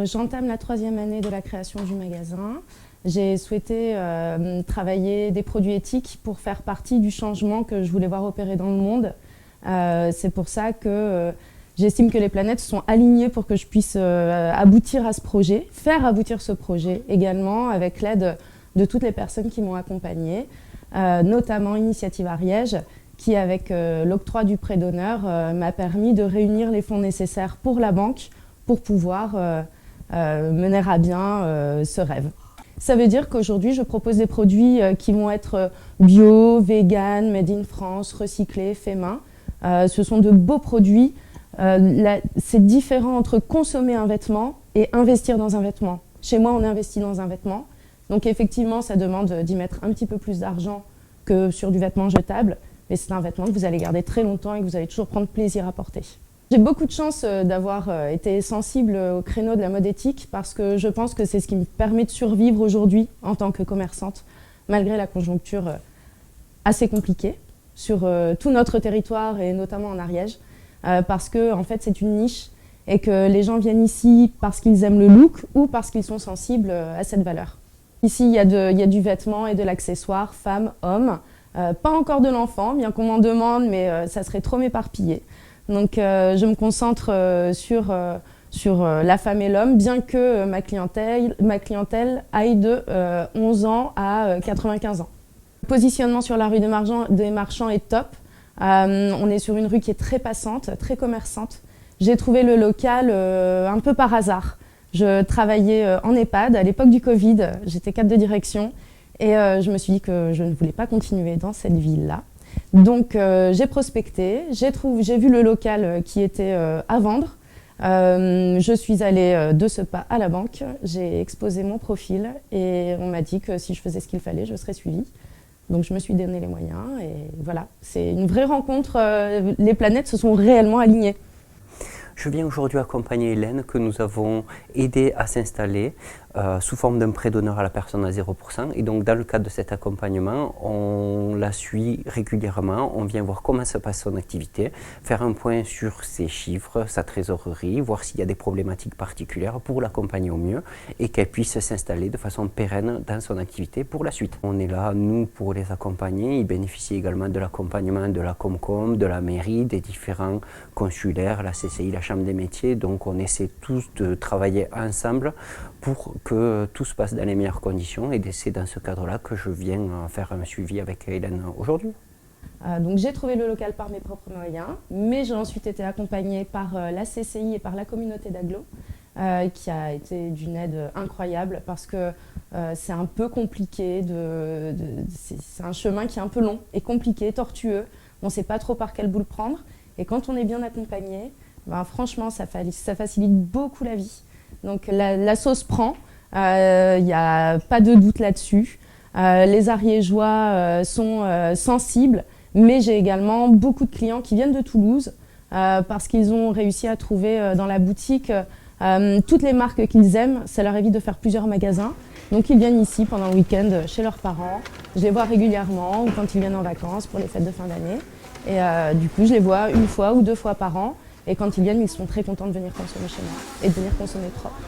j'entame la 3e année de la création du magasin. J'ai souhaité travailler des produits éthiques pour faire partie du changement que je voulais voir opérer dans le monde. C'est pour ça que j'estime que les planètes sont alignées pour que je puisse aboutir à ce projet, faire aboutir ce projet également avec l'aide de toutes les personnes qui m'ont accompagnée, notamment Initiative Ariège, qui avec l'octroi du prêt d'honneur m'a permis de réunir les fonds nécessaires pour la banque pour pouvoir mener à bien ce rêve. Ça veut dire qu'aujourd'hui, je propose des produits qui vont être bio, vegan, made in France, recyclés, faits main. Ce sont de beaux produits. C'est différent entre consommer un vêtement et investir dans un vêtement. Chez moi, on investit dans un vêtement. Donc effectivement, ça demande d'y mettre un petit peu plus d'argent que sur du vêtement jetable. Mais c'est un vêtement que vous allez garder très longtemps et que vous allez toujours prendre plaisir à porter. J'ai beaucoup de chance d'avoir été sensible au créneau de la mode éthique parce que je pense que c'est ce qui me permet de survivre aujourd'hui en tant que commerçante, malgré la conjoncture assez compliquée sur tout notre territoire et notamment en Ariège, parce que en fait, c'est une niche et que les gens viennent ici parce qu'ils aiment le look ou parce qu'ils sont sensibles à cette valeur. Ici, il y a du vêtement et de l'accessoire, femmes, hommes, pas encore de l'enfant, bien qu'on m'en demande, mais ça serait trop m'éparpiller. Donc je me concentre sur la femme et l'homme, bien que ma clientèle aille de 11 ans à 95 ans. Le positionnement sur la rue des Marchands est top. On est sur une rue qui est très passante, très commerçante. J'ai trouvé le local un peu par hasard. Je travaillais en EHPAD à l'époque du Covid, j'étais cadre de direction et je me suis dit que je ne voulais pas continuer dans cette ville-là. Donc j'ai prospecté, j'ai vu le local qui était à vendre. Je suis allée de ce pas à la banque, j'ai exposé mon profil et on m'a dit que si je faisais ce qu'il fallait, je serais suivie. Donc je me suis donné les moyens et voilà, c'est une vraie rencontre, les planètes se sont réellement alignées. Je viens aujourd'hui accompagner Hélène que nous avons aidé à s'installer sous forme d'un prêt d'honneur à la personne à 0%. Et donc dans le cadre de cet accompagnement, on la suit régulièrement, on vient voir comment se passe son activité, faire un point sur ses chiffres, sa trésorerie, voir s'il y a des problématiques particulières pour l'accompagner au mieux et qu'elle puisse s'installer de façon pérenne dans son activité pour la suite. On est là, nous, pour les accompagner. Ils bénéficient également de l'accompagnement de la Comcom, de la mairie, des différents consulaires, la CCI, la Chambre des métiers. Donc on essaie tous de travailler ensemble pour que tout se passe dans les meilleures conditions et c'est dans ce cadre-là que je viens faire un suivi avec Hélène aujourd'hui. Donc j'ai trouvé le local par mes propres moyens, mais j'ai ensuite été accompagnée par la CCI et par la communauté d'Aglo, qui a été d'une aide incroyable parce que c'est un peu compliqué, c'est un chemin qui est un peu long et compliqué, tortueux, on ne sait pas trop par quel bout le prendre et quand on est bien accompagné, ben, franchement ça facilite beaucoup la vie. Donc la sauce prend, il n'y a pas de doute là-dessus. Les Ariégeois sont sensibles, mais j'ai également beaucoup de clients qui viennent de Toulouse parce qu'ils ont réussi à trouver dans la boutique toutes les marques qu'ils aiment. Ça leur évite de faire plusieurs magasins. Donc ils viennent ici pendant le week-end chez leurs parents. Je les vois régulièrement ou quand ils viennent en vacances pour les fêtes de fin d'année. Et du coup, je les vois 1 fois ou 2 fois par an. Et quand ils viennent, ils sont très contents de venir consommer chez moi et de venir consommer propre.